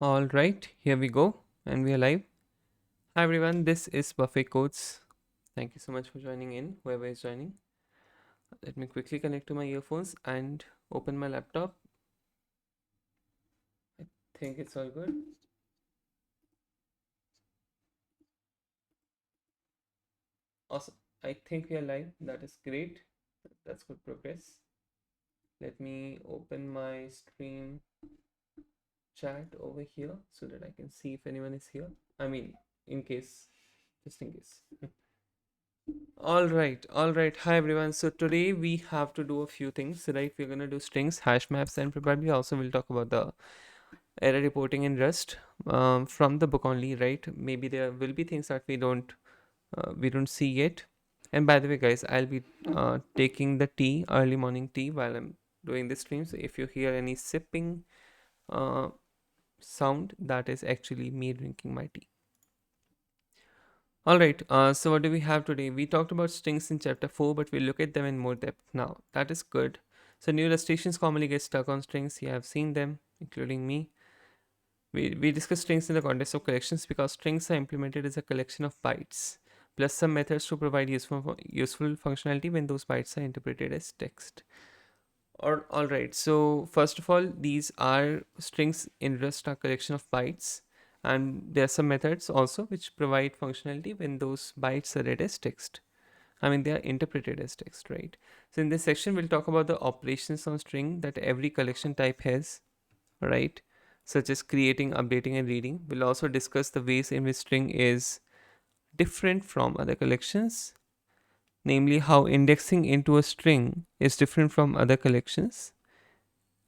All right, here we go, and we are live. Hi everyone, this is Buffet Codes. Thank you so much for joining in, whoever is joining. Let me quickly connect to my earphones and open my laptop. I think it's all good. Awesome. I think we are live. That is great. That's good progress. Let me open my stream chat over here so that I can see if anyone is here. I mean, in case, just in case. All right. Hi everyone. So today we have to do a few things, right? We're gonna do strings, hash maps, and probably also we'll talk about the error reporting in Rust from the book only, right? Maybe there will be things that we don't see yet. And by the way, guys, I'll be taking the tea, early morning tea, while I'm doing this stream. So if you hear any sipping uh, sound, that is actually me drinking my tea. All right, so what do we have today? We talked about strings in chapter 4, but we'll look at them in more depth now. That is good. So, new illustrations commonly get stuck on strings. You have seen them, including me. We discuss strings in the context of collections because strings are implemented as a collection of bytes, plus some methods to provide useful functionality when those bytes are interpreted as text. All right. So first of all, these are strings in Rust are collection of bytes, and there are some methods also which provide functionality when those bytes are read as text. I mean, they are interpreted as text, right? So in this section, we'll talk about the operations on string that every collection type has, right? Such as creating, updating, and reading. We'll also discuss the ways in which string is different from other collections, namely how indexing into a string is different from other collections,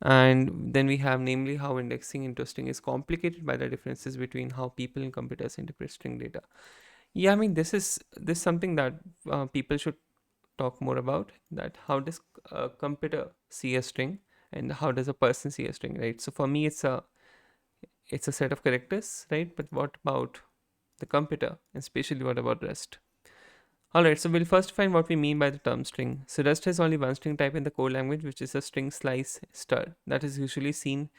and then we have namely how indexing into string is complicated by the differences between how people and computers interpret string data. Yeah, I mean, this is something that people should talk more about, that how does a computer see a string and how does a person see a string, right? So for me it's a set of characters, right? But what about the computer, and especially what about Rust? Alright, so we'll first find what we mean by the term string. So Rust has only one string type in the core language, which is a string slice star. That is usually seen,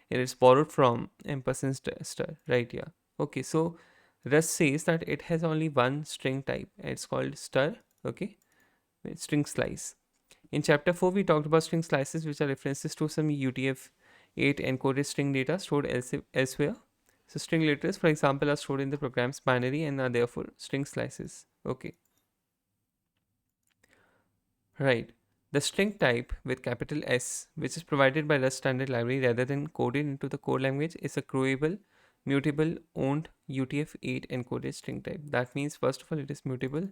it is borrowed from ampersand star, right? Yeah. Okay, so Rust says that it has only one string type, and it's called star. Okay, it's string slice. In chapter 4, we talked about string slices, which are references to some UTF-8 encoded string data stored elsewhere. So string letters, for example, are stored in the program's binary and are therefore string slices. Okay. Right. The string type with capital S, which is provided by Rust standard library rather than coded into the core language, is a growable, mutable, owned UTF-8 encoded string type. That means, first of all, it is mutable,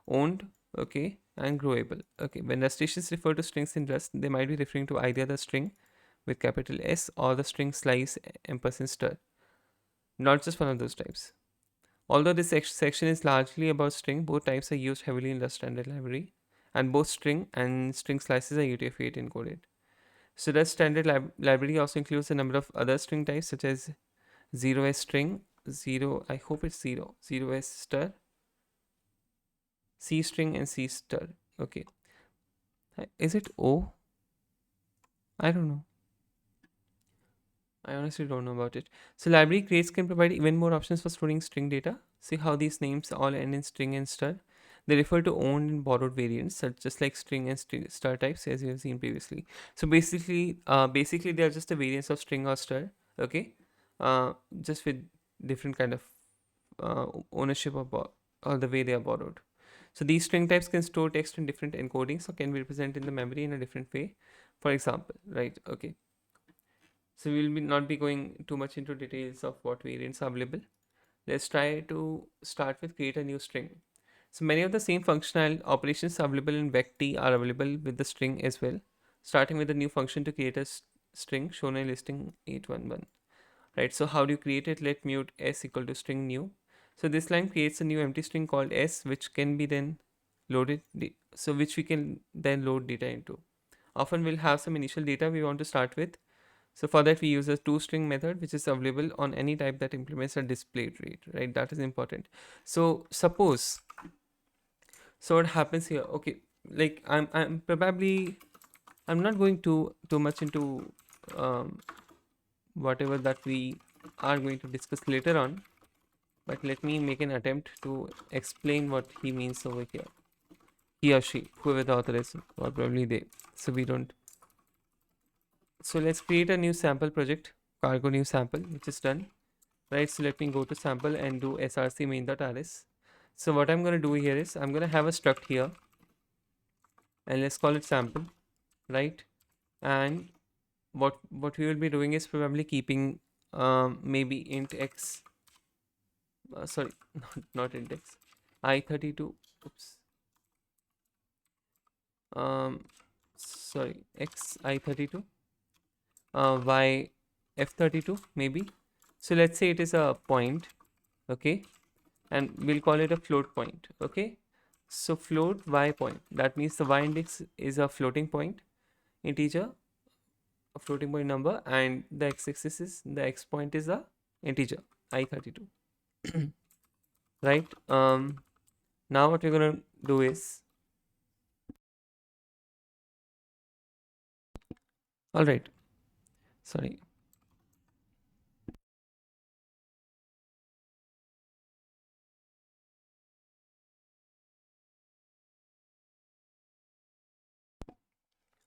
owned, okay, and growable. Okay, when Rustaceans refer to strings in Rust, they might be referring to either the string with capital S or the string slice ampersand star, not just one of those types. Although this section is largely about string, both types are used heavily in the standard library, and both string and string slices are UTF-8 encoded. So the standard library also includes a number of other string types such as 0s string, 0, I hope it's 0, 0s star, C string, and C star. Okay. Is it O? I don't know. I honestly don't know about it. So library creates can provide even more options for storing string data. See how these names all end in string and star. They refer to owned and borrowed variants, just like string and star types, as you have seen previously. So basically they are just a variants of string or star. Okay, just with different kind of ownership of or the way they are borrowed. So these string types can store text in different encodings, or can be represented in the memory in a different way. For example, right? Okay, so we will not be going too much into details of what variants are available. Let's try to start with create a new string. So many of the same functional operations available in vectee are available with the string as well. Starting with a new function to create a string shown in listing 811. Right. So how do you create it? Let mute s equal to string new. So this line creates a new empty string called s, which can be then loaded. So which we can then load data into. Often we'll have some initial data we want to start with, so for that we use a toString method, which is available on any type that implements a display rate, right? That is important. So suppose, so what happens here? Okay, like I'm probably I'm not going too much into whatever that we are going to discuss later on, but let me make an attempt to explain what he means over here. He or she, whoever the author is, or probably they. So we don't. So let's create a new sample project, cargo new sample, which is done. Right, so let me go to sample and do src main.rs. So what I'm going to do here is I'm going to have a struct here, and let's call it sample, right? And what we will be doing is probably keeping maybe int x, sorry, not int x, I32, oops, um sorry, x I32, y f32 maybe. So let's say it is a point, okay, and we'll call it a float point, okay. So float y point, that means the y index is a floating point integer, a floating point number, and the x-axis is, the x point is a integer I32. Right, now what we're gonna do is, all right, sorry,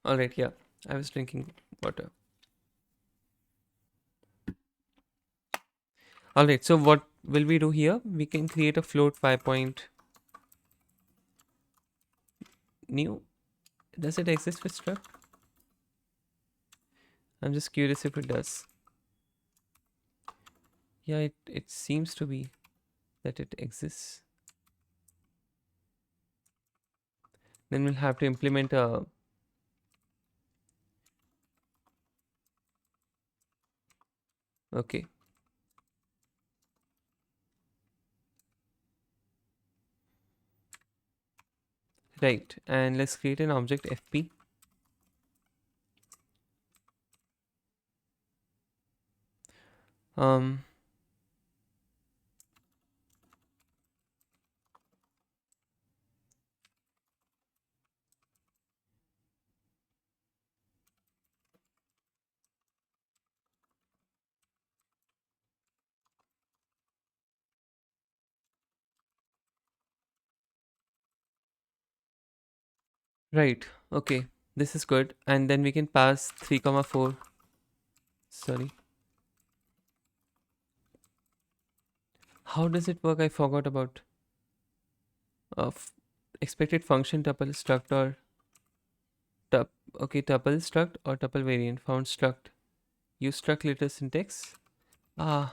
all right, yeah, I was drinking water. All right, so what will we do here? We can create a float 5 point new. Does it exist with struct? I'm just curious if it does. Yeah, it seems to be that it exists. Then we'll have to implement a, okay, right, and let's create an object fp. um right, okay, this is good, and then we can pass 3 comma 4, sorry, how does it work? I forgot about of expected function tuple struct or tup, okay, tuple struct or tuple variant found struct, use struct later syntax. Ah,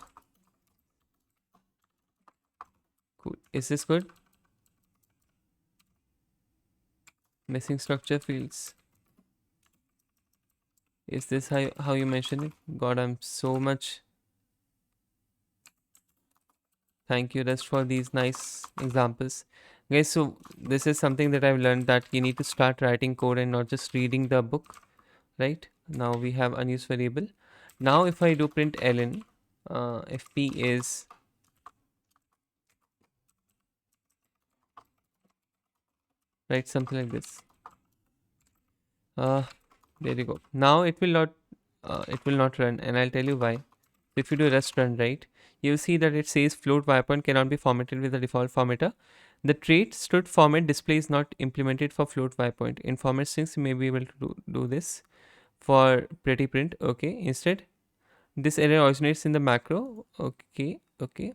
cool, is this good? Missing structure fields, is this how you mention it? God, I'm so much, thank you Rest for these nice examples, guys. So this is something that I've learned, that you need to start writing code and not just reading the book. Right, now we have unused variable. Now if I do print ln, fp is, right, something like this, uh there you go. Now it will not run, and I'll tell you why. If you do rest run, right, you'll see that it says float point cannot be formatted with the default formatter. The trait std format display is not implemented for float point. In format strings you may be able to do this for pretty print, okay. Instead, this error originates in the macro, okay, okay.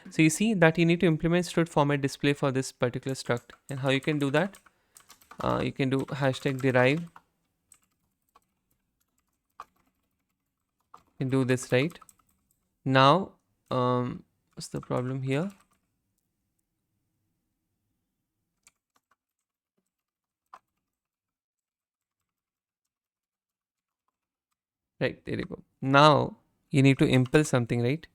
So you see that you need to implement std format display for this particular struct, and how you can do that, you can do hashtag derive, you can do this, right. Now, what's the problem here? Right, there you go. Now you need to impel something, right?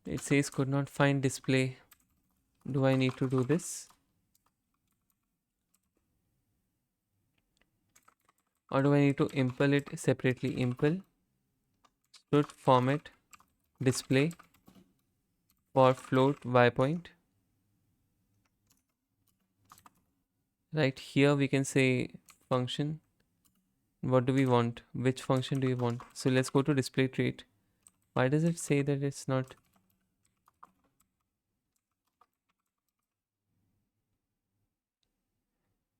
It says could not find display. Do I need to do this? Or do I need to impel it separately? Impel should format display for float y point. Right here we can say function. What do we want? Which function do we want? So let's go to display trait. Why does it say that it's not?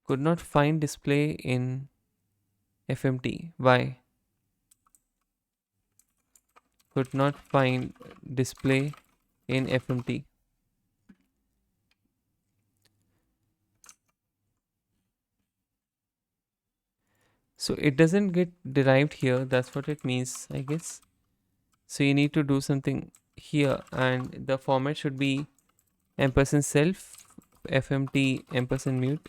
Could not find display in FMT. Why? Could not find display in FMT. So it doesn't get derived here. That's what it means, I guess. So you need to do something here, and the format should be ampersand self fmt ampersand mute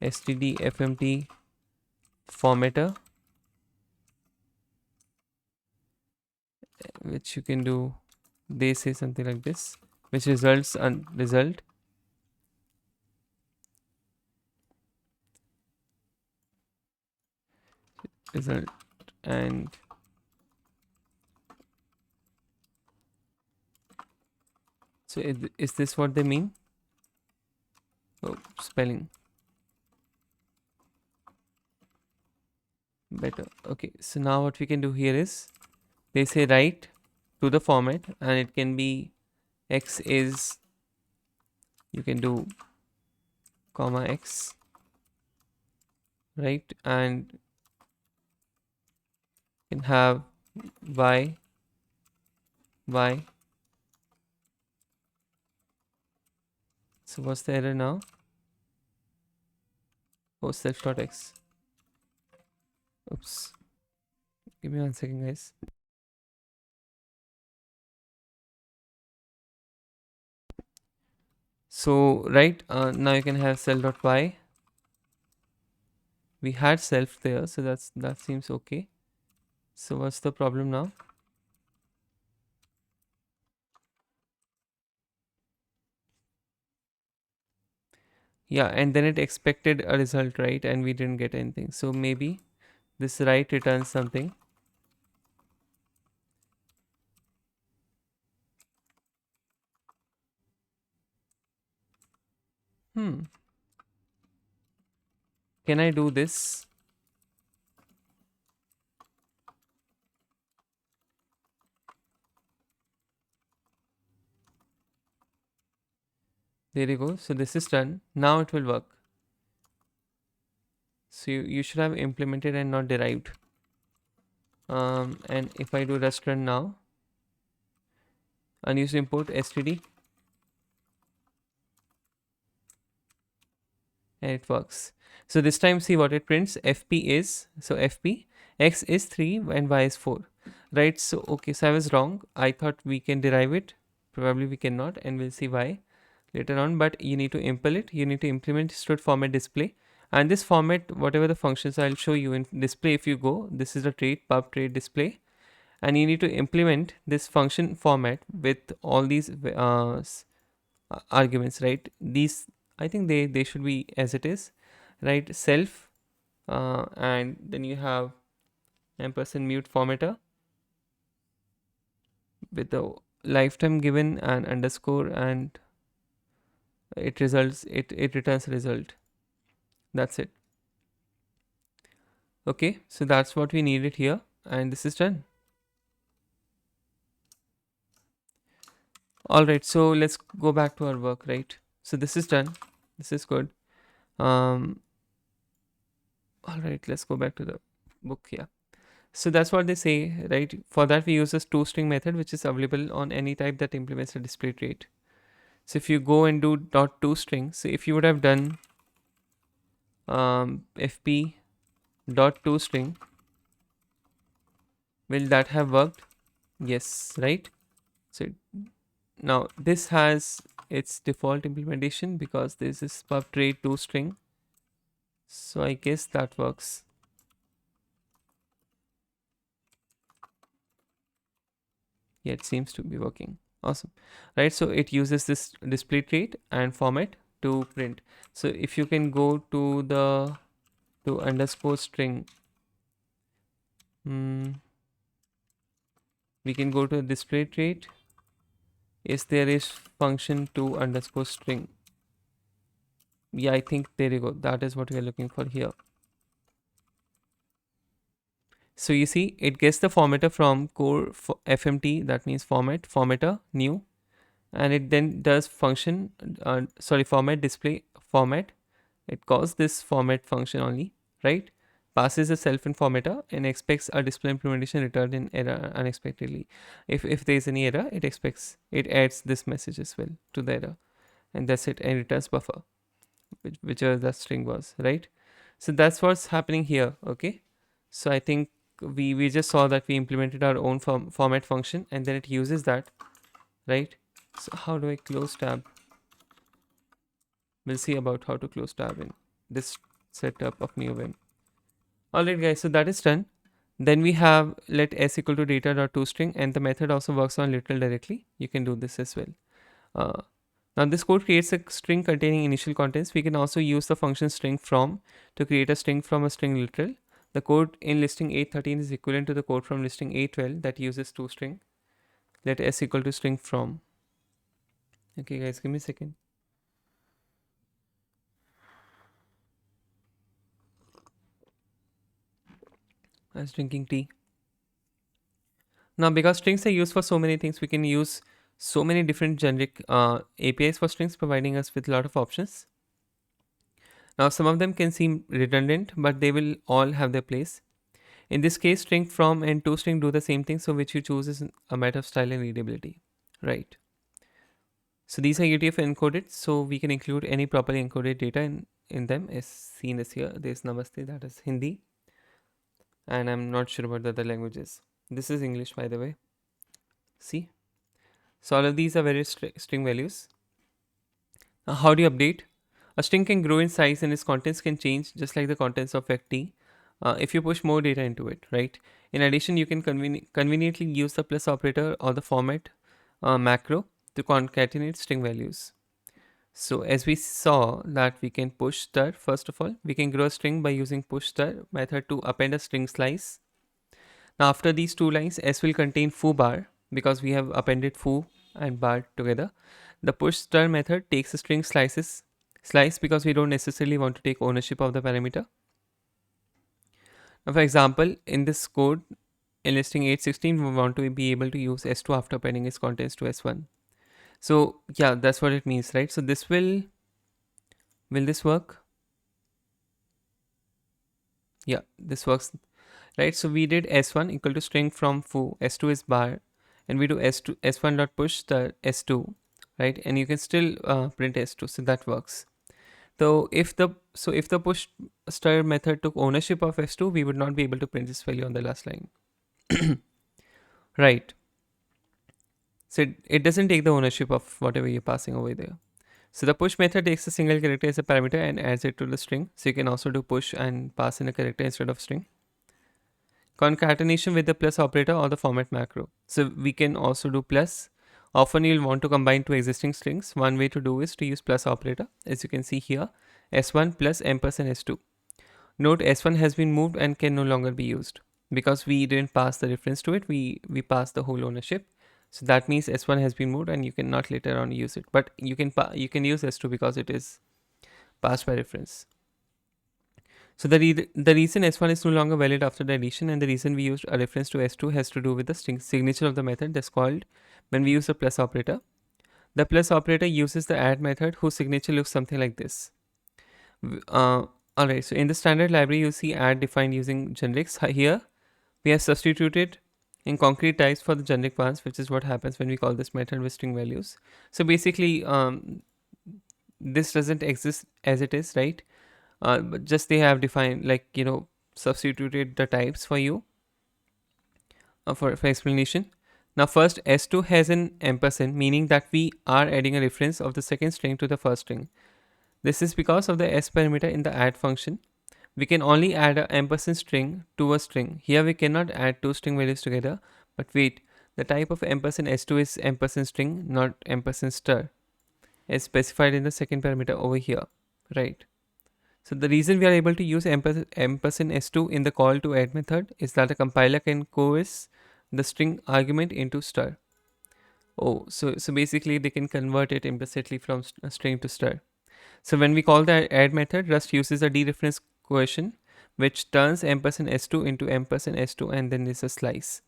std fmt formatter, which you can do. They say something like this, which results on result result and so is this what they mean? Oh, spelling better. Okay, so now what we can do here is they say write to the format, and it can be x is, you can do comma x, right, and you can have y. So what's the error now? Oh, self.x. Oops. Give me 1 second, guys. So right now you can have cell.y. We had self there, so that seems okay. So what's the problem now? Yeah, and then it expected a result, right? And we didn't get anything. So maybe this right returns something. Can I do this? There you go. So this is done. Now it will work. So you should have implemented and not derived. And if I do rest run now, unused import std, and it works. So this time see what it prints. Fp is, so Fp, x is 3 and y is 4, right? So okay, so I was wrong. I thought we can derive it. Probably we cannot, and we'll see why later on. But you need to implement it. You need to implement stored format display, and this format, whatever the functions, I'll show you in display. If you go, this is the trait pub trait display, and you need to implement this function format with all these arguments, right? These, I think they should be as it is, right? Self, and then you have ampersand mute formatter with the lifetime given and underscore, and it returns a result. That's it. Okay, so that's what we needed here, and this is done. All right, so let's go back to our work, right? So this is done. This is good. um all right, let's go back to the book. Yeah, so that's what they say, right? For that we use this toString method, which is available on any type that implements a display trait. So if you go and do dot toString, so if you would have done fp dot toString, will that have worked? Yes, right? So now this has its default implementation because this is pub trait toString. So I guess that works. Yeah, it seems to be working. Awesome, right? So it uses this display trait and format to print. So if you can go to the to underscore string, we can go to display trait. Is there is function to underscore string. Yeah, I think there you go. That is what we are looking for here. So you see, it gets the formatter from core FMT, that means formatter, new, and it then does function, format display format. It calls this format function only, right? Passes a self in formatter and expects a display implementation returned in error unexpectedly. If there is any error, it adds this message as well to the error, and that's it, and returns buffer, whichever the string was, right? So that's what's happening here. Okay, so I think we just saw that we implemented our own format function, and then it uses that, right? So how do I close tab? We'll see about how to close tab in this setup of NeoVim. Alright guys, so that is done. Then we have let s equal to data.toString, and the method also works on literal directly. You can do this as well. Uh, Now this code creates a string containing initial contents. We can also use the function string from to create a string from a string literal. The code in listing 813 is equivalent to the code from listing 812 that uses toString. Let s equal to string from. Okay guys, give me a second. I was drinking tea. Now, because strings are used for so many things, we can use so many different generic APIs for strings, providing us with a lot of options. Now, some of them can seem redundant, but they will all have their place. In this case, string from and toString do the same thing, so which you choose is a matter of style and readability, right? So these are UTF encoded, so we can include any properly encoded data in them, as seen as here. There's Namaste, that is Hindi, and I'm not sure about the other languages. This is English, by the way. See? So all of these are various string values. How do you update? A string can grow in size and its contents can change just like the contents of vec if you push more data into it, right? In addition, you can conveniently use the plus operator or the format macro to concatenate string values. So as we saw that we can push stir, first of all, we can grow a string by using push stir method to append a string slice. Now after these two lines, S will contain foo bar because we have appended foo and bar together. The push stir method takes a string slice because we don't necessarily want to take ownership of the parameter. Now for example, in this code, in listing 816, we want to be able to use S2 after appending its contents to S1. So yeah, that's what it means, right? So this will this work? Yeah, this works, right? So we did S1 equal to string from foo, S2 is bar, and we do S1 dot push the S2, right? And you can still print S2, so that works. So if the push stir method took ownership of S2, we would not be able to print this value on the last line, right? So it doesn't take the ownership of whatever you're passing over there. So the push method takes a single character as a parameter and adds it to the string. So you can also do push and pass in a character instead of string. Concatenation with the plus operator or the format macro. So we can also do plus. Often you'll want to combine two existing strings. One way to do is to use plus operator. As you can see here, s1 plus ampersand s2. Note s1 has been moved and can no longer be used. Because we didn't pass the reference to it, we passed the whole ownership. So that means s1 has been moved and you cannot later on use it. But you can use s2 because it is passed by reference. So the reason S1 is no longer valid after the addition, and the reason we used a reference to S2 has to do with the signature of the method that's called when we use the plus operator. The plus operator uses the add method whose signature looks something like this. Alright, so in the standard library you see add defined using generics. Here we have substituted in concrete types for the generic ones, which is what happens when we call this method with string values. So basically this doesn't exist as it is, right? But just they have defined, like, substituted the types for you for explanation. Now first s2 has an ampersand, meaning that we are adding a reference of the second string to the first string. This is because of the s parameter in the add function. We can only add an ampersand string to a string. Here we cannot add two string values together, but wait, the type of ampersand s2 is ampersand string, not ampersand stir, as specified in the second parameter over here, right? So the reason we are able to use ampersand s2 in the call to add method is that the compiler can coerce the string argument into stir. Oh, so basically they can convert it implicitly from string to stir. So when we call the add method, Rust uses a dereference coercion, which turns ampersand s2 into ampersand s2, and then there's a slice.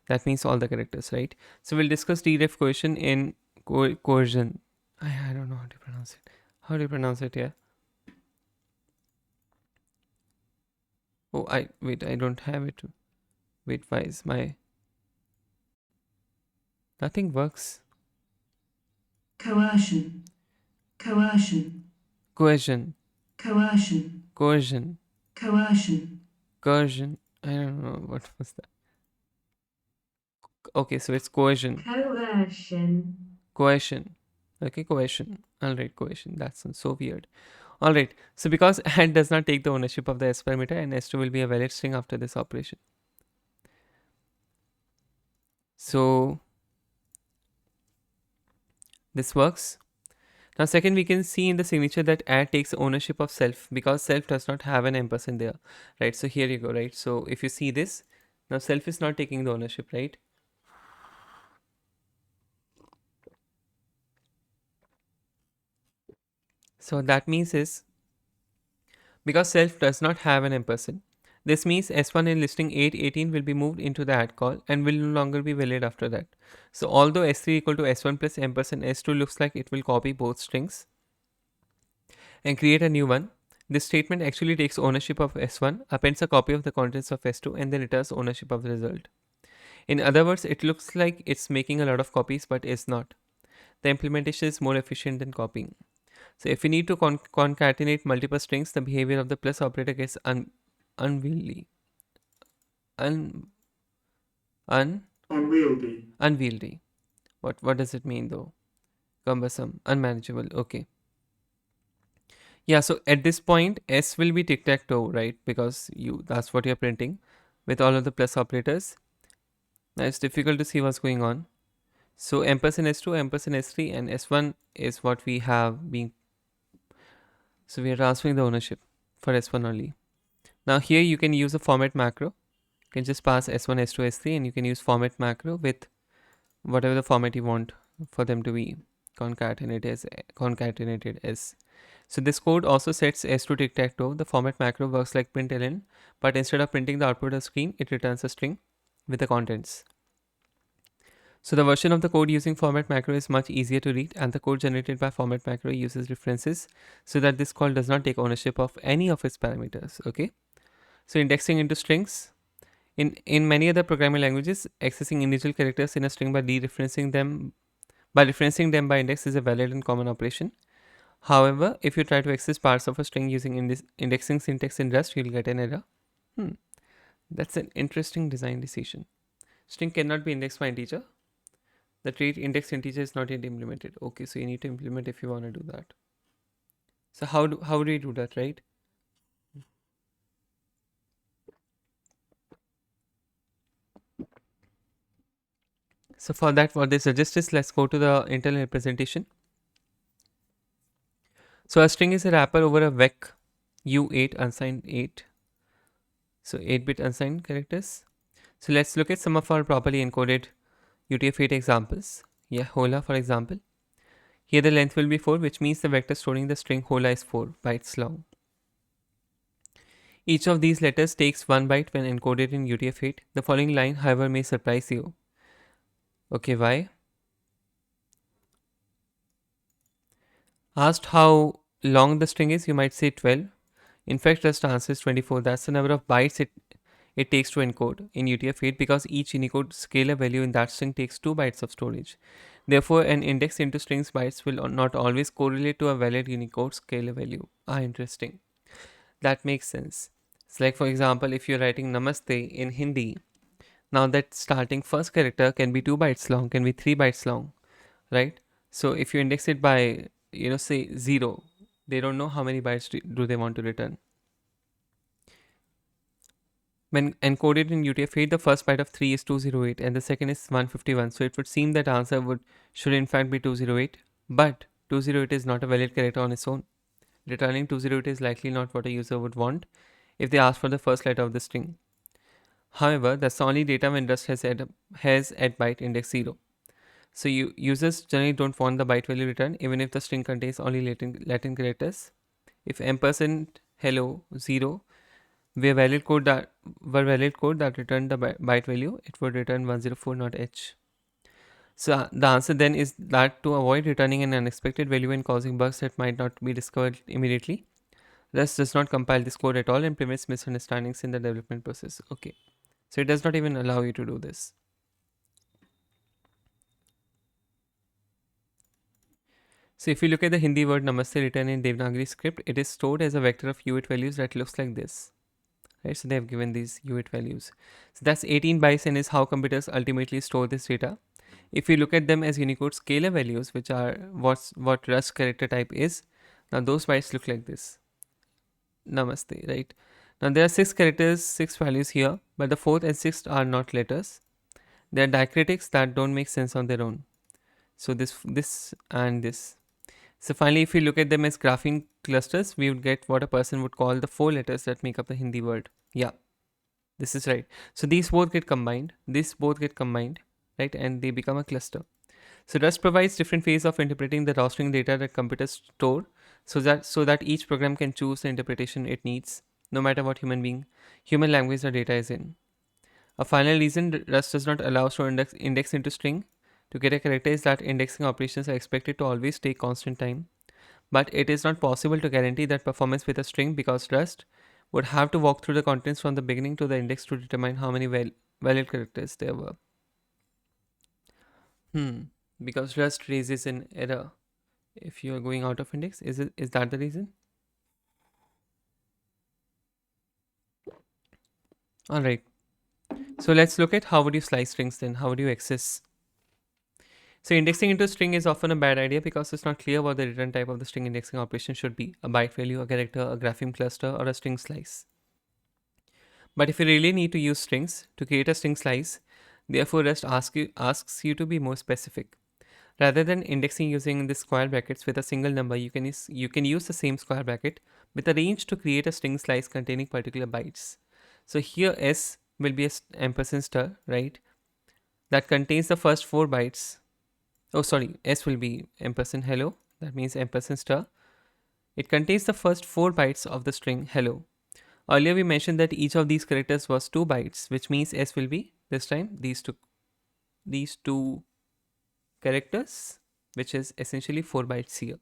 That means all the characters, right? So we'll discuss deref coercion in coercion. I don't know how to pronounce it. How do you pronounce it? Yeah. Oh, I don't have it. Wait, why is my nothing works? Coercion. Coercion. Coercion. Coercion. Coercion. Coercion. Coercion. I don't know what was that. Okay, so it's coercion. Coercion. Coercion. Okay, coercion. Alright, coercion. That sounds so weird. Alright, so because add does not take the ownership of the s parameter, and s2 will be a valid string after this operation. So this works. Now second, we can see in the signature that add takes ownership of self because self does not have an ampersand there, right? So here you go, right? So if you see this, now self is not taking the ownership, right? So that means is because self does not have an ampersand, this means s1 in listing 818 will be moved into the add call and will no longer be valid after that. So although s3 equal to s1 plus ampersand s2 looks like it will copy both strings and create a new one, this statement actually takes ownership of s1, appends a copy of the contents of s2, and then returns ownership of the result. In other words, it looks like it's making a lot of copies but is not. The implementation is more efficient than copying. So if we need to concatenate multiple strings, the behavior of the plus operator gets unwieldy. Unwieldy. Unwieldy. What does it mean though? Cumbersome, unmanageable. Okay. Yeah, so at this point, S will be tic-tac-toe, right? Because that's what you're printing with all of the plus operators. Now it's difficult to see what's going on. So ampersand S2, ampersand S3, and S1 is what we have being. So we are transferring the ownership for S1 only. Now here you can use a format macro. You can just pass S1, S2, S3, and you can use format macro with whatever the format you want for them to be concatenated as. So this code also sets S to tic-tac-toe. The format macro works like println, but instead of printing the output of the screen, it returns a string with the contents. So the version of the code using format macro is much easier to read, and the code generated by format macro uses references so that this call does not take ownership of any of its parameters. Okay. So indexing into strings. In many other programming languages, accessing individual characters in a string by referencing them by index is a valid and common operation. However, if you try to access parts of a string using indexing syntax in Rust, you'll get an error. That's an interesting design decision. String cannot be indexed by integer. The trait index integer is not yet implemented. Okay, so you need to implement if you want to do that. So how do we do that, right? So for that, what they suggest is let's go to the internal representation. So a string is a wrapper over a vec u8 unsigned 8. So 8-bit unsigned characters. So let's look at some of our properly encoded UTF-8 examples. Yeah, hola for example. Here the length will be 4, which means the vector storing the string hola is 4 bytes long. Each of these letters takes 1 byte when encoded in UTF-8. The following line, however, may surprise you. Okay, why? Asked how long the string is, you might say 12. In fact, just answer is 24. That's the number of bytes it takes to encode in UTF-8 because each Unicode scalar value in that string takes 2 bytes of storage. Therefore, an index into strings bytes will not always correlate to a valid Unicode scalar value. Interesting. That makes sense. It's like, for example, if you're writing Namaste in Hindi, now that starting first character can be 2 bytes long, can be 3 bytes long, right? So if you index it by, say 0, they don't know how many bytes do they want to return. When encoded in UTF-8, the first byte of 3 is 208 and the second is 151. So it would seem that answer should in fact be 208. But 208 is not a valid character on its own. Returning 208 is likely not what a user would want if they ask for the first letter of the string. However, that's the only data when Rust has at byte index 0. So users generally don't want the byte value returned even if the string contains only Latin characters. If ampersand hello 0 were valid code that returned the byte value, it would return 104 not h. So the answer then is that to avoid returning an unexpected value and causing bugs that might not be discovered immediately, Rust does not compile this code at all and prevents misunderstandings in the development process. Okay, so it does not even allow you to do this. So if you look at the Hindi word Namaste written in Devanagari script, it is stored as a vector of UIT values that looks like this. Right, so they have given these UIT values. So that's 18 bytes and is how computers ultimately store this data. If you look at them as Unicode scalar values, which are what Rust character type is, now those bytes look like this. Namaste, right? Now there are 6 characters, 6 values here, but the fourth and sixth are not letters. They are diacritics that don't make sense on their own. So this and this. So finally, if you look at them as grapheme clusters, we would get what a person would call the 4 letters that make up the Hindi word. Yeah, this is right. So these both get combined. These both get combined, right? And they become a cluster. So Rust provides different ways of interpreting the raw string data that computers store, so that each program can choose the interpretation it needs, no matter what human language the data is in. A final reason Rust does not allow to index into string to get a character is that indexing operations are expected to always take constant time. But it is not possible to guarantee that performance with a string because Rust would have to walk through the contents from the beginning to the index to determine how many valid characters there were. Hmm. Because Rust raises an error if you are going out of index. Is that the reason? All right. So let's look at how would you slice strings then? How would you access? So indexing into a string is often a bad idea because it's not clear what the return type of the string indexing operation should be: a byte value, a character, a grapheme cluster, or a string slice. But if you really need to use strings to create a string slice, therefore asks you to be more specific. Rather than indexing using the square brackets with a single number, you can use the same square bracket with a range to create a string slice containing particular bytes. So here S will be a ampersand star, right? That contains the first 4 bytes. Oh, sorry, S will be ampersand hello. That means ampersand star. It contains the first 4 bytes of the string hello. Earlier we mentioned that each of these characters was 2 bytes, which means S will be this time these two characters, which is essentially 4 bytes here.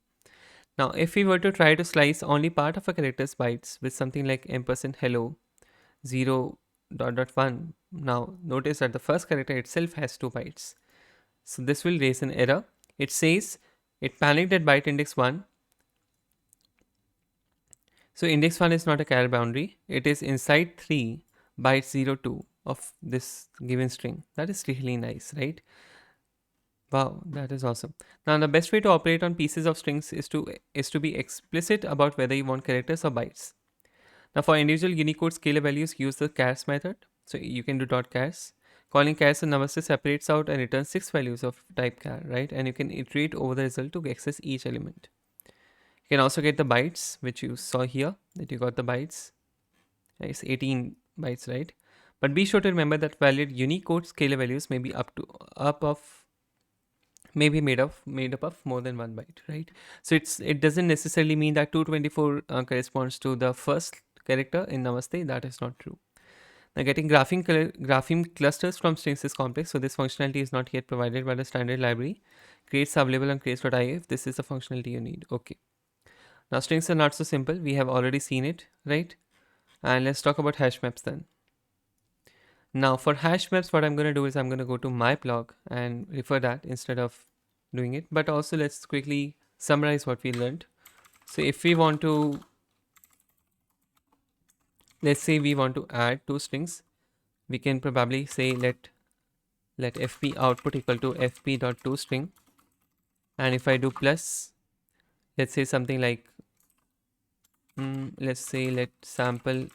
Now, if we were to try to slice only part of a character's bytes with something like ampersand hello 0 dot dot 1, now notice that the first character itself has 2 bytes. So this will raise an error. It says it panicked at byte index 1. So index 1 is not a char boundary. It is inside 3 byte 02 of this given string. That is really nice, right? Wow, that is awesome. Now the best way to operate on pieces of strings is to be explicit about whether you want characters or bytes. Now for individual Unicode scalar values, use the chars method. So you can do .chars. Calling chars and namaste separates out and returns 6 values of type char, right? And you can iterate over the result to access each element. You can also get the bytes, which you saw here, that you got the bytes. It's 18 bytes, right? But be sure to remember that valid Unicode scalar values may be up of maybe made up of more than 1 byte, right? So it doesn't necessarily mean that 224 corresponds to the first character in Namaste. That is not true. Now getting grapheme clusters from strings is complex, so this functionality is not yet provided by the standard library. Creates available on crates.if. This is the functionality you need. Okay. Now strings are not so simple. We have already seen it, right? And let's talk about hash maps then. Now for hash maps, what I'm going to do is I'm going to go to my blog and refer that instead of doing it. But also let's quickly summarize what we learned. So if we want to, let's say we want to add 2 strings, we can probably say let fp output equal to fp.toString. And if I do plus, let's say something like, let's say let sample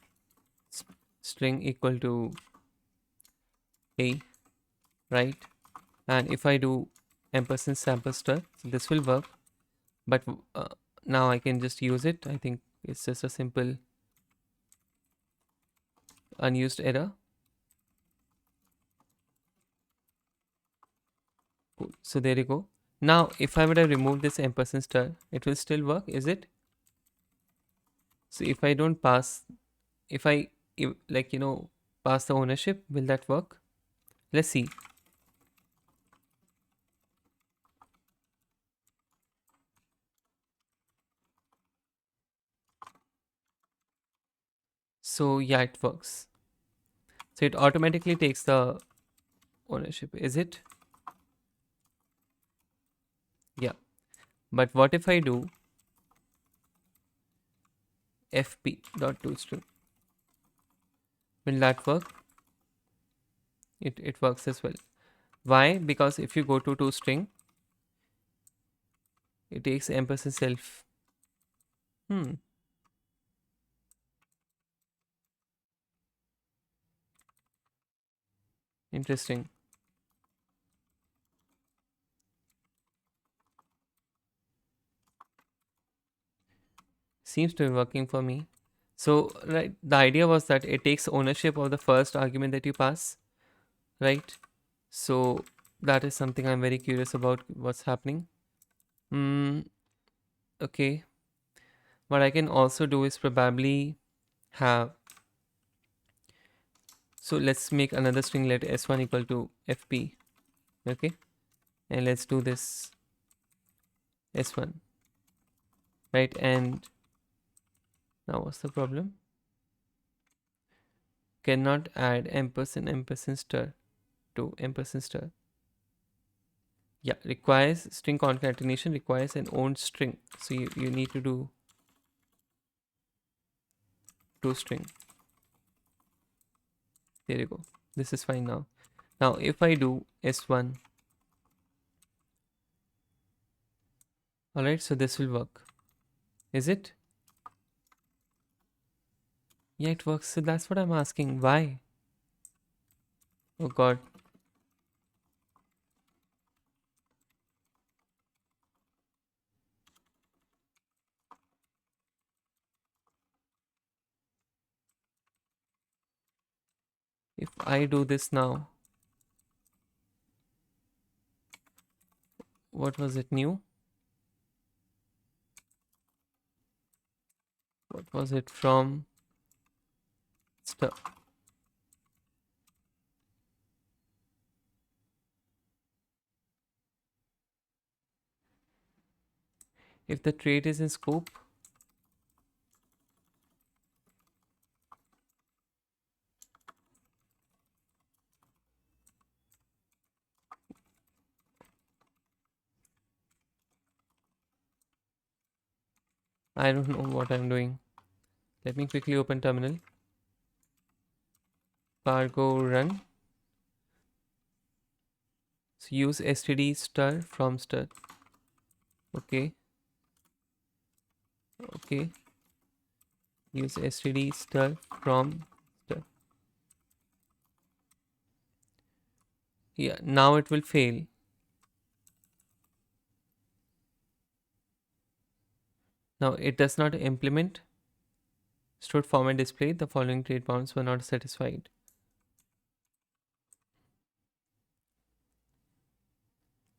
string equal to a, right? And if I do ampersand sample star, so this will work. But now I can just use it. I think it's just a simple unused error. Cool. So there you go. Now, if I would have removed this ampersand star, it will still work, is it? So if I don't pass, if I like pass the ownership, will that work? Let's see. So yeah, it works. So it automatically takes the ownership, is it? Yeah. But what if I do fp dot toString? Will that work? It works as well. Why? Because if you go to toString, it takes ampersand self. Hmm. Interesting. Seems to be working for me. So right, the idea was that it takes ownership of the first argument that you pass, right? So that is something I'm very curious about what's happening. Hmm. Okay. What I can also do is probably have, so let's make another string, let s1 equal to fp. Okay. And let's do this s1, right? And now what's the problem? Cannot add ampersand star to ampersand star. Yeah, requires string concatenation, requires an owned string. So you need to do toString. There you go. This is fine now. Now if I do s1, alright, so this will work. Is it? Yeah, it works. So that's what I'm asking. Why? Oh god. If I do this now, what was it new? What was it from stuff? If the trait is in scope, I don't know what I'm doing. Let me quickly open terminal. Cargo run. So use std star from star. Okay. Okay. Use std star from star. Yeah, now it will fail. Now it does not implement stored format display. The following trait bounds were not satisfied.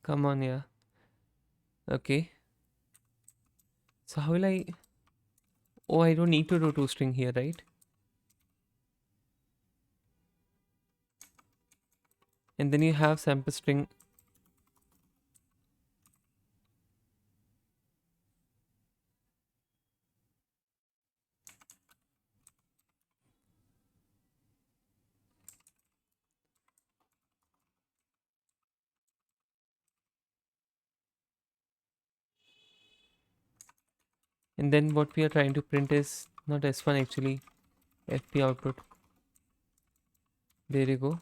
Come on, yeah. Okay. So how will I? Oh, I don't need to do toString here, right? And then you have sample string. And then what we are trying to print is not S1 actually, FP output. There you go.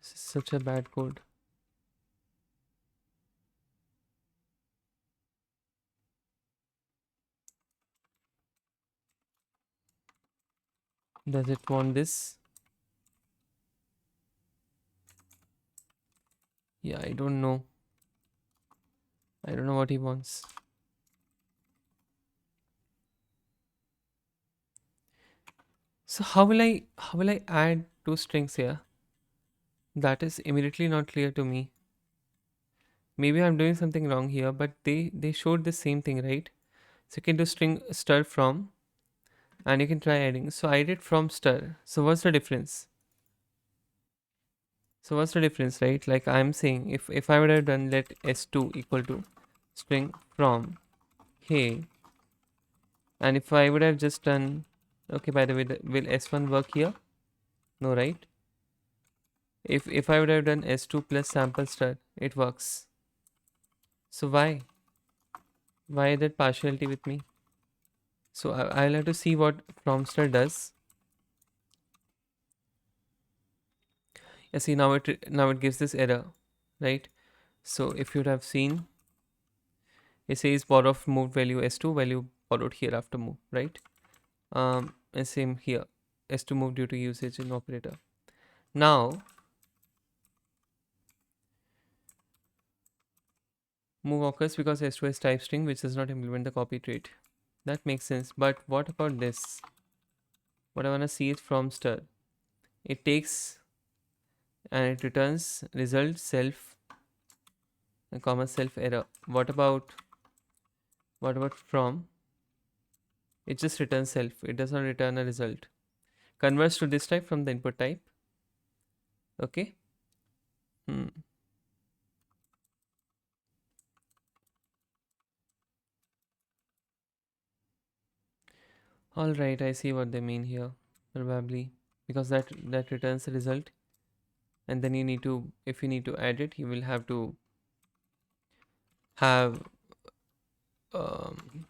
This is such a bad code. Does it want this? Yeah, I don't know. I don't know what he wants. So how will I add two strings here. That is immediately not clear to me. Maybe I'm doing something wrong here, but they showed the same thing, right? So you can do string stir from, and you can try adding. So I did from stir. So what's the difference? So what's the difference, right? Like I'm saying, if I would have done let s2 equal to string from hey, and if I would have just done, okay, by the way, will s1 work here? No, right? If I would have done s2 plus sample star, it works. So why that partiality with me? So I'll have to see what from star does. Yeah, see, now it gives this error, right? So if you'd have seen, it says borrow moved value s2 value borrowed here after move, right? And same here, s2 moved due to usage in operator. Now move occurs because s2 is type string which does not implement the copy trait. That makes sense. But what about this? What I wanna see is from star. It takes and it returns result self and comma self error. What about from? It just returns self. It does not return a result. Converts to this type from the input type. Okay. Hmm. All right. I see what they mean here. Probably because that returns the result, and then you need to, if you need to add it, you will have to have um,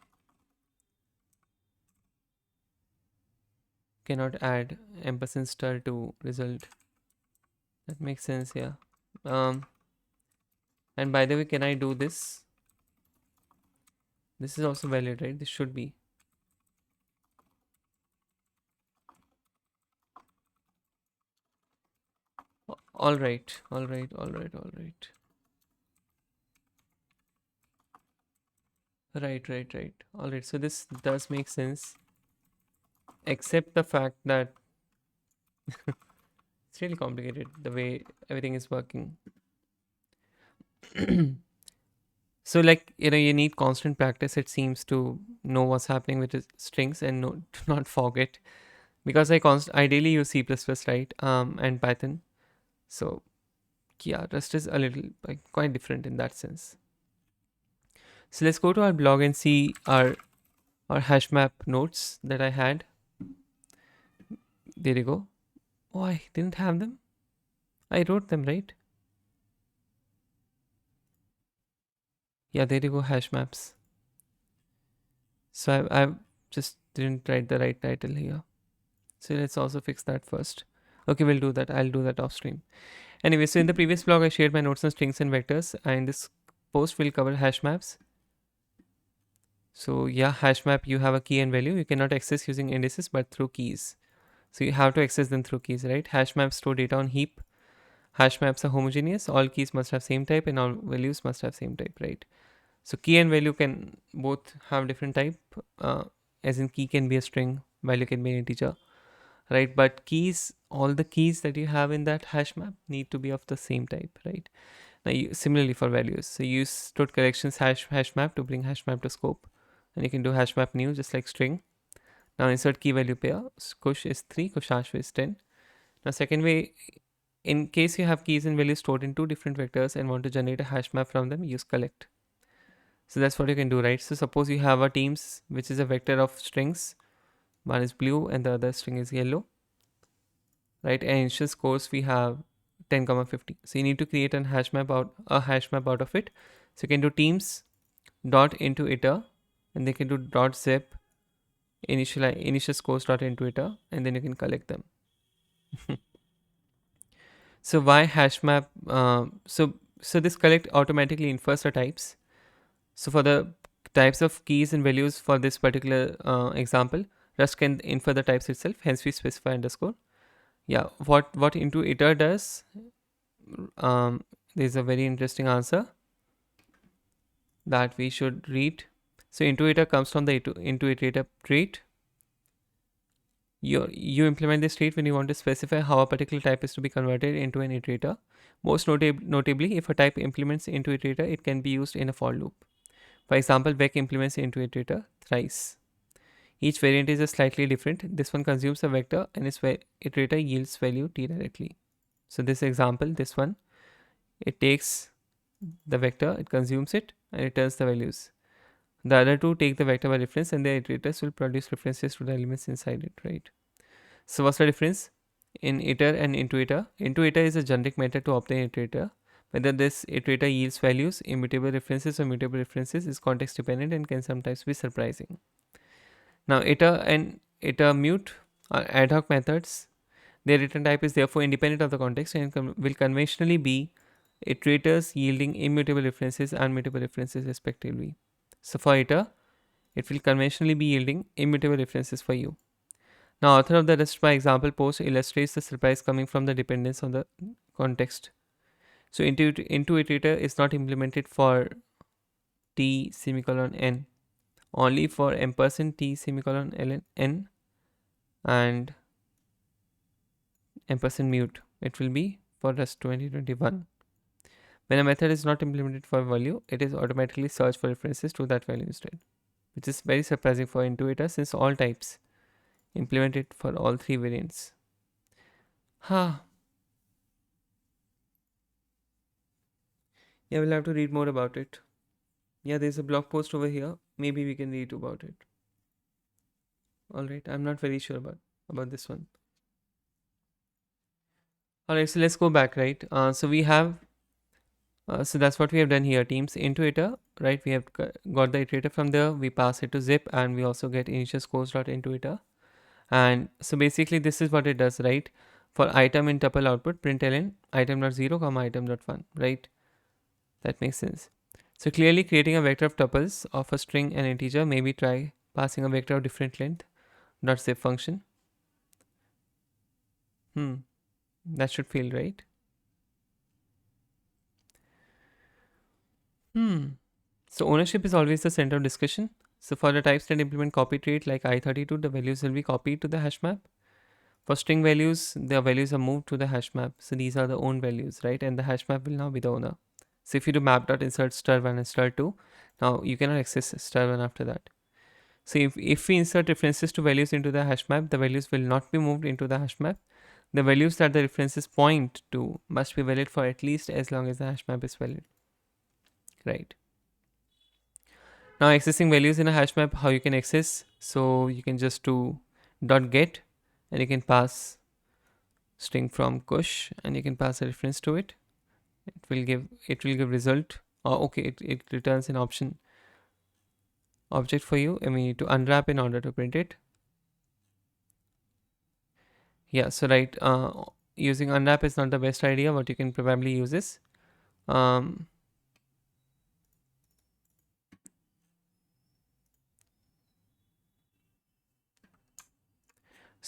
cannot add ampersand star to result. That makes sense. Yeah. Um. And by the way, can I do this? This is also valid, right? This should be. All right. All right. All right. All right. Right. Right. Right. All right. So this does make sense, except the fact that it's really complicated the way everything is working. So, like, you need constant practice, it seems, to know what's happening with the strings and to not forget. Because ideally use C++, right? And Python. So yeah, Rust is a little like quite different in that sense. So let's go to our blog and see our hashmap notes that I had. There you go. Oh, I didn't have them. I wrote them, right? Yeah, there you go, hash maps. So I just didn't write the right title here. So let's also fix that first. Okay, we'll do that. I'll do that off stream. Anyway, so in the previous blog, I shared my notes on strings and vectors. And this post will cover hash maps. So yeah, hash map, you have a key and value. You cannot access using indices, but through keys. So you have to access them through keys, right? Hash maps store data on heap. Hash maps are homogeneous. All keys must have same type and all values must have same type, right? So key and value can both have different type, as in key can be a string, value can be an integer, right? But keys, all the keys that you have in that hash map need to be of the same type, right? Now, similarly for values, so you use stored collections hash map to bring hash map to scope, and you can do hash map new just like string. Now insert key value pair. Kush is 3, Kushash is 10. Now second way, in case you have keys and values stored in two different vectors and want to generate a hash map from them, use collect. So that's what you can do, right? So suppose you have a teams which is a vector of strings. One is blue and the other string is yellow, right? And initial scores we have 10, 50. So you need to create a hash map out of it. So you can do teams dot into iter, and they can do dot zip initial scores dot into iter, and then you can collect them. So why hash map? So this collect automatically infers the types. So for the types of keys and values for this particular example, Rust can infer the types itself. Hence we specify underscore. Yeah, what into iter does? There's a very interesting answer that we should read. So into iter comes from the into iterator trait. You implement this trait when you want to specify how a particular type is to be converted into an iterator. Most notably, if a type implements into iterator, it can be used in a for loop. For example, vec implements into iterator thrice. Each variant is just slightly different. This one consumes a vector and its iterator yields value t directly. So this example, this one, it takes the vector, it consumes it, and returns the values. The other two take the vector by reference, and their iterators will produce references to the elements inside it, right? So what's the difference in iter and intuiter? Intuiter is a generic method to obtain iterator. Whether this iterator yields values, immutable references, or mutable references is context dependent and can sometimes be surprising. Now, iter and iter mute are ad hoc methods. Their return type is therefore independent of the context and will conventionally be iterators yielding immutable references and mutable references respectively. So for iter, it will conventionally be yielding immutable references for you. Now, author of the rest by example post illustrates the surprise coming from the dependence on the context. So, into iterator is not implemented for t semicolon n, only for ampersand t semicolon n and ampersand mute. It will be for rest 2021. When a method is not implemented for value, it is automatically search for references to that value instead, which is very surprising for intuiter since all types implement it for all three variants. Ha. Yeah, we'll have to read more about it. Yeah, there's a blog post over here. Maybe we can read about it. All right, I'm not very sure about this one. All right, so let's go back, right? So we have, so that's what we have done here. Teams into iter, right? We have got the iterator from there. We pass it to zip, and we also get initial scores dot into iter. And so basically, this is what it does, right? For item in tuple output, println item dot 0 comma item dot 1, right? That makes sense. So clearly, creating a vector of tuples of a string and integer, maybe try passing a vector of different length dot zip function. That should fail, right? So ownership is always the center of discussion. So for the types that implement copy trait like I32, the values will be copied to the hash map. For string values, the values are moved to the hash map. So these are the own values, right? And the hash map will now be the owner. So if you do map.insert star1 and star2, now you cannot access star1 after that. So if we insert references to values into the hash map, the values will not be moved into the hash map. The values that the references point to must be valid for at least as long as the hash map is valid, right? Now accessing values in a hash map, how you can access? So you can just do dot get and you can pass string from kush and you can pass a reference to it. It will give result. Oh, okay, it returns an option object for you, and we need to unwrap in order to print it. Yeah, so right, using unwrap is not the best idea. What you can probably use is so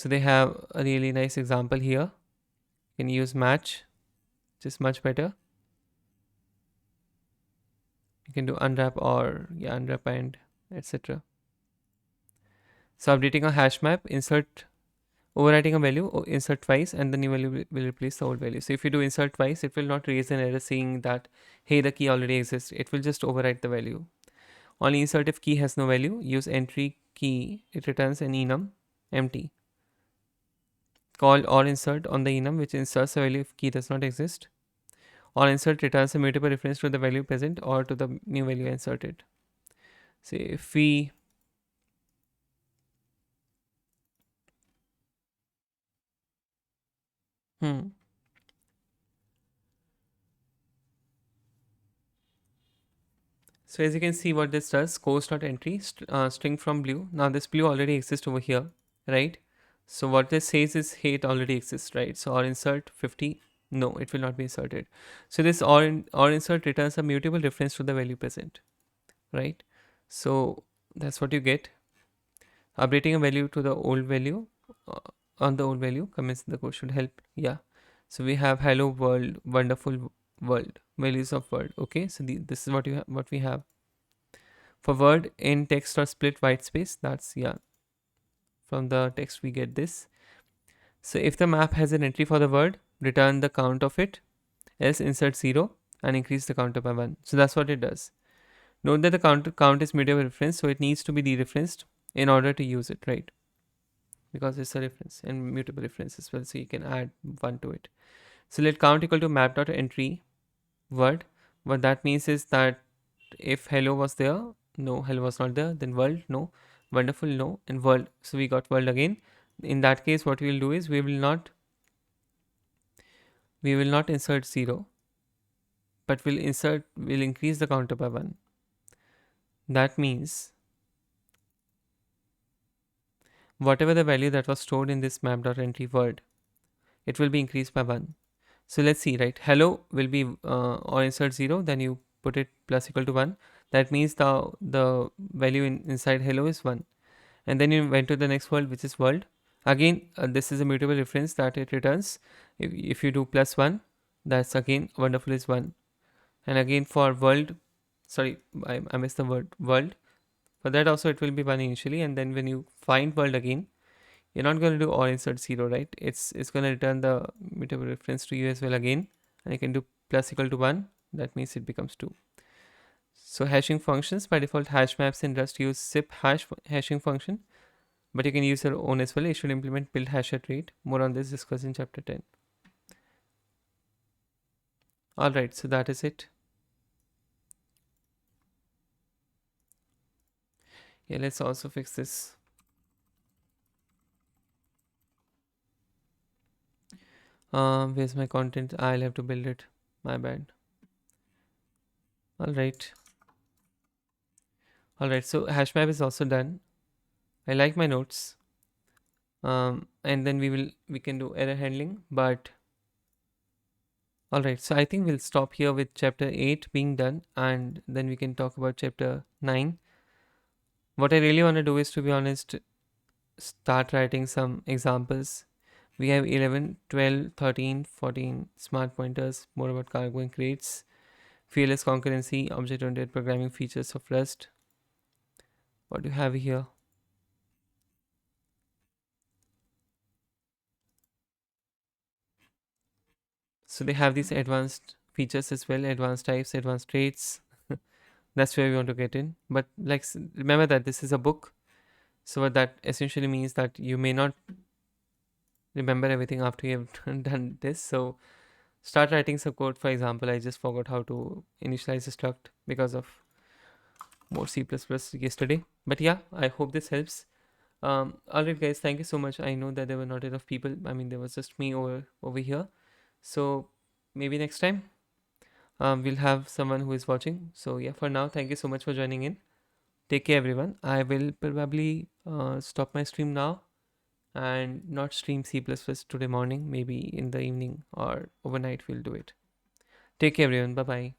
they have a really nice example here. You can use match, which is much better. You can do unwrap or unwrap and etc. So updating a hash map, insert overwriting a value, insert twice, and the new value will replace the old value. So if you do insert twice, it will not raise an error saying that hey, the key already exists. It will just overwrite the value. Only insert if key has no value. Use entry key, it returns an enum empty. Call or insert on the enum, which inserts a value if key does not exist. Or insert returns a mutable reference to the value present or to the new value inserted. So if we So as you can see what this does, course.entry, string from blue. Now this blue already exists over here, right? So what this says is, hey, it already exists, right? So or insert 50, no, it will not be inserted. So this or insert returns a mutable reference to the value present, right? So that's what you get. Updating a value to the old value, uh, on the old value, comments in the code should help. Yeah. So we have hello world, wonderful world, values of world. Okay, so this is what we have. For word in text or split white space, that's From the text we get this. So if the map has an entry for the word, return the count of it, else insert 0 and increase the counter by 1. So that's what it does. Note that the count is mutable reference, so it needs to be dereferenced in order to use it, right? Because it's a reference and mutable reference as well, so you can add 1 to it. So let count equal to map.entry word. What that means is that if hello was there, no, hello was not there, then world, no, wonderful, no, and world. So we got world again. In that case, what we will do is we will not insert 0, but we'll increase the counter by 1. That means whatever the value that was stored in this map.entry word, it will be increased by 1. So let's see, right? Hello will be or insert 0, then you put it plus equal to 1. That means the value inside hello is 1. And then you went to the next world, which is world. Again, this is a mutable reference that it returns. If you do plus 1, that's again wonderful is 1. And again for world, sorry, I missed the word world. For that also it will be 1 initially, and then when you find world again, you're not going to do or insert 0, right? It's going to return the mutable reference to you as well again, and you can do plus equal to 1. That means it becomes 2. So hashing functions, by default hash maps in Rust use zip hashing function, but you can use your own as well. You should implement build hash at rate. More on this discussed in chapter 10. Alright, so that is it. Yeah, let's also fix this. Where's my content? I'll have to build it. My bad. Alright. Alright, so hashmap is also done. I like my notes. And then we can do error handling, but alright, so I think we'll stop here with chapter 8 being done, and then we can talk about chapter 9. What I really want to do is, to be honest, start writing some examples. We have 11, 12, 13, 14 smart pointers, more about cargo and crates, fearless concurrency, object-oriented programming features of Rust. What do you have here? So they have these advanced features as well, advanced types, advanced traits. That's where we want to get in. But like, remember that this is a book. So what that essentially means that you may not remember everything after you have done this. So start writing some code. For example, I just forgot how to initialize a struct because of more C++ yesterday. But yeah, I hope this helps. Alright guys, thank you so much. I know that there were not enough people. I mean, there was just me over here. So maybe next time we'll have someone who is watching. So yeah, for now, thank you so much for joining in. Take care everyone. I will probably stop my stream now and not stream C++ today morning. Maybe in the evening or overnight we'll do it. Take care everyone. Bye bye.